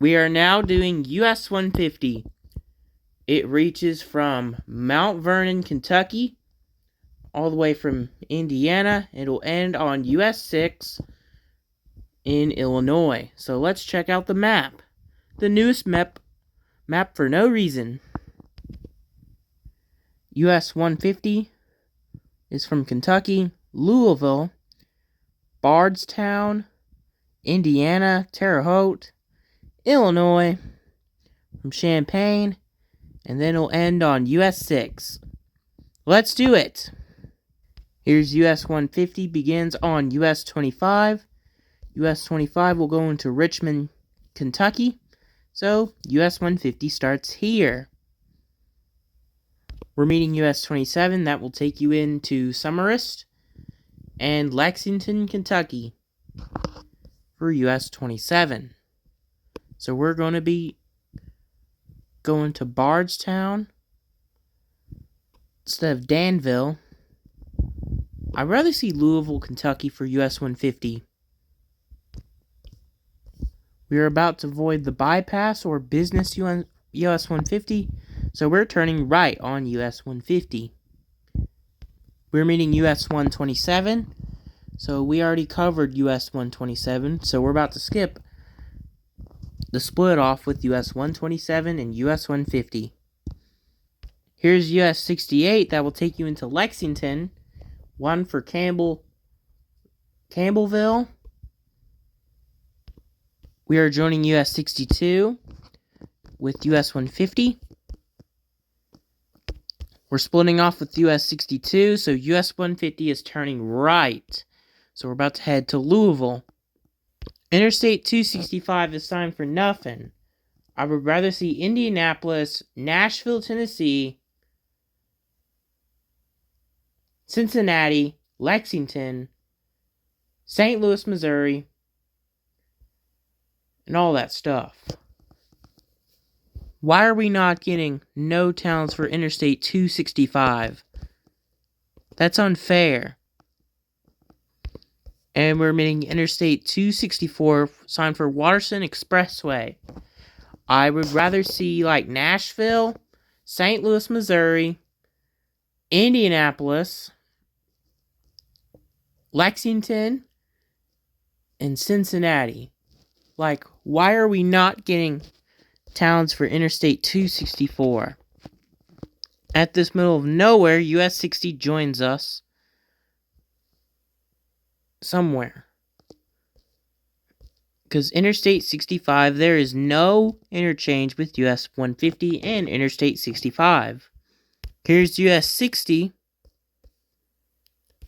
We are now doing US 150. It reaches from Mount Vernon, Kentucky, all the way from Indiana. It'll end on US 6 in Illinois. So let's check out the map. The newest map for no reason. US 150 is from Kentucky, Louisville, Bardstown, Indiana, Terre Haute, Illinois, from Champaign, and then it'll end on US 6. Let's do it! Here's US 150, begins on US 25. US 25 will go into Richmond, Kentucky. So US 150 starts here. We're meeting US 27, that will take you into Summerist and Lexington, Kentucky for US 27. So we're going to be going to Bardstown instead of Danville. I'd rather see Louisville, Kentucky for US 150. We are about to avoid the bypass or business US 150, so we're turning right on US 150. We're meeting US 127, so we already covered US 127, so we're about to skip the split off with US 127 and US 150. Here's US 68, that will take you into Lexington, one for Campbellville. We are joining US 62 with US 150. We're splitting off with US 62, so US 150 is turning right. So we're about to head to Louisville. Interstate 265 is signed for nothing. I would rather see Indianapolis, Nashville, Tennessee, Cincinnati, Lexington, St. Louis, Missouri, and all that stuff. Why are we not getting no towns for Interstate 265? That's unfair. And we're meeting Interstate 264, signed for Waterson Expressway. I would rather see like Nashville, St. Louis, Missouri, Indianapolis, Lexington, and Cincinnati. Like, why are we not getting towns for Interstate 264? At this middle of nowhere, US 60 joins us somewhere. Because Interstate 65, there is no interchange with US 150 and Interstate 65. Here's US 60,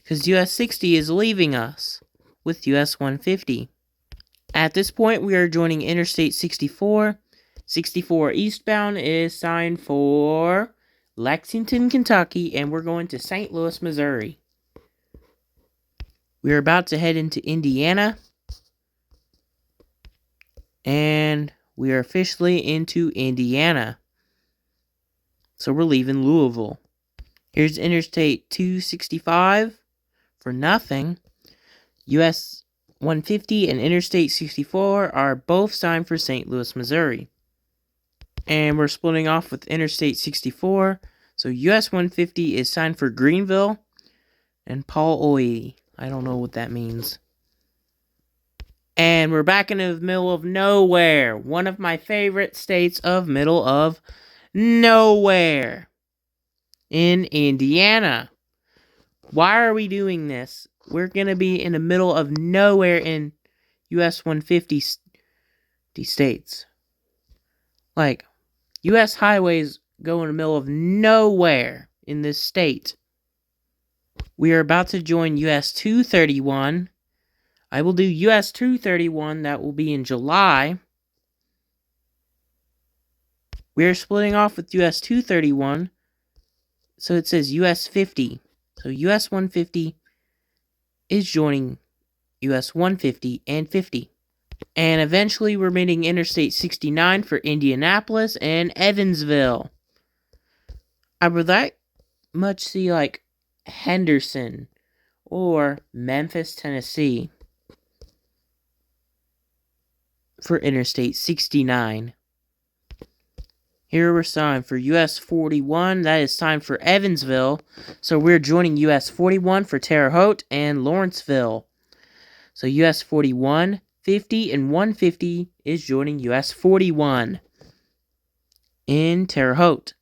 because US 60 is leaving us with US 150. At this point, we are joining Interstate 64. 64 eastbound is signed for Lexington, Kentucky, and we're going to St. Louis, Missouri. We are about to head into Indiana, and we are officially into Indiana. So we're leaving Louisville. Here's Interstate 265 for nothing. US 150 and Interstate 64 are both signed for St. Louis, Missouri. And we're splitting off with Interstate 64. So US 150 is signed for Greenville and Paul Oye. I don't know what that means. And we're back into the middle of nowhere. One of my favorite states of middle of nowhere. In Indiana. Why are we doing this? We're going to be in the middle of nowhere in US 150 states. Like, US highways go in the middle of nowhere in this state. We are about to join US 231. I will do US 231. That will be in July. We are splitting off with US 231. So it says US 50. So US 150 is joining US 150 and 50. And eventually we're meeting Interstate 69 for Indianapolis and Evansville. I would like much see like Henderson or Memphis, Tennessee for Interstate 69. Here we're signed for US 41. That is signed for Evansville. So we're joining US 41 for Terre Haute and Lawrenceville. So US 41, 50, and 150 is joining US 41 in Terre Haute.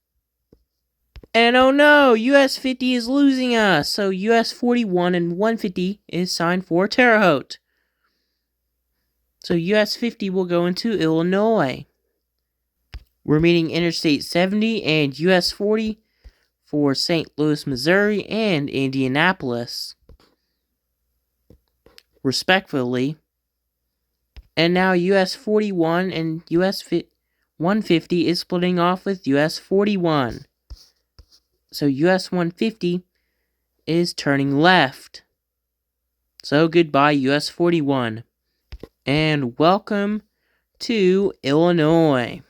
And oh no, US 50 is losing us. So US 41 and 150 is signed for Terre Haute. So US 50 will go into Illinois. We're meeting Interstate 70 and US 40 for St. Louis, Missouri and Indianapolis, respectively. And now US 41 and US 150 is splitting off with US 41. So US 150 is turning left. So goodbye US 41. And welcome to Illinois.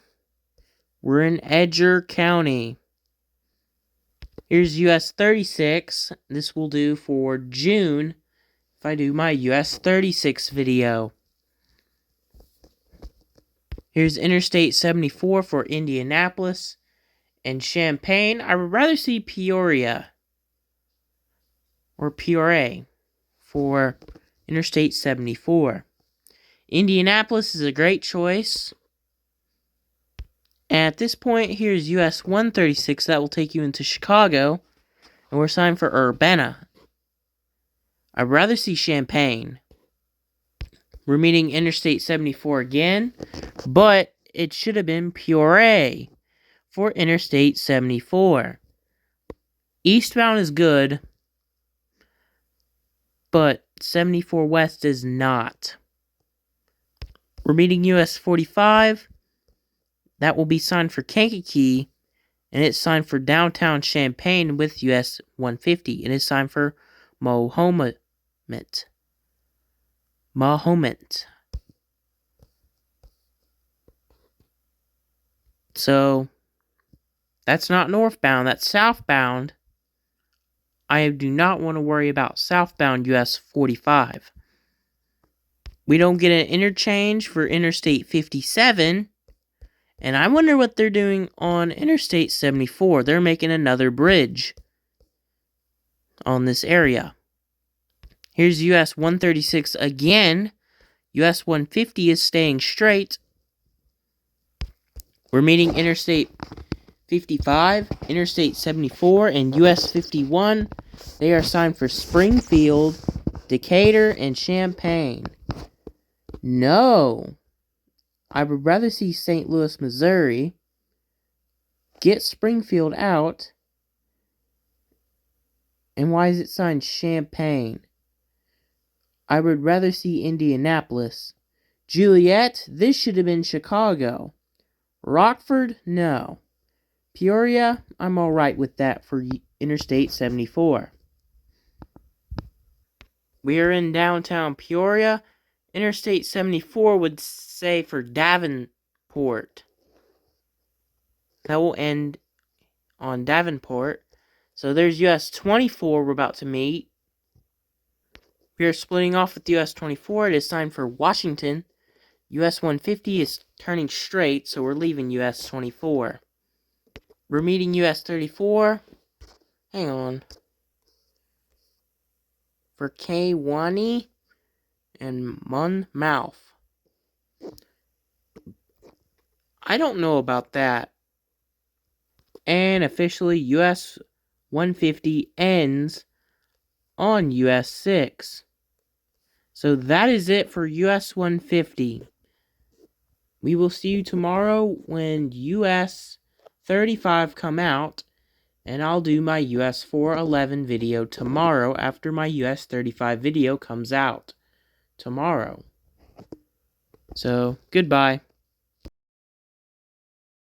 We're in Edgar County. Here's US 36. This will do for June if I do my US 36 video. Here's Interstate 74 for Indianapolis and Champaign. I would rather see Peoria or PRA for Interstate 74. Indianapolis is a great choice. And at this point, here's US 136. That will take you into Chicago. And we're signed for Urbana. I'd rather see Champaign. We're meeting Interstate 74 again. But it should have been Peoria for Interstate 74. Eastbound is good. But 74 West is not. We're meeting US 45. That will be signed for Kankakee, and it's signed for downtown Champaign with US 150. It is signed for Mahomet. So, that's not northbound, that's southbound. I do not want to worry about southbound US 45. We don't get an interchange for Interstate 57. And I wonder what they're doing on Interstate 74. They're making another bridge on this area. Here's US 136 again. US 150 is staying straight. We're meeting Interstate 55, Interstate 74, and US 51. They are signed for Springfield, Decatur, and Champaign. No. I would rather see St. Louis, Missouri, get Springfield out, and why is it signed Champaign? I would rather see Indianapolis. Juliet, this should have been Chicago. Rockford, no. Peoria, I'm alright with that for Interstate 74. We are in downtown Peoria. Interstate 74 would say for Davenport. That will end on Davenport. So there's US 24 we're about to meet. We are splitting off with US 24. It is signed for Washington. US 150 is turning straight, so we're leaving US 24. We're meeting US 34. Hang on. For Kewanee and Monmouth. I don't know about that. And officially, US 150 ends on US 6. So that is it for US 150. We will see you tomorrow when US 35 come out. And I'll do my US 411 video tomorrow after my US 35 video comes out tomorrow. So, goodbye.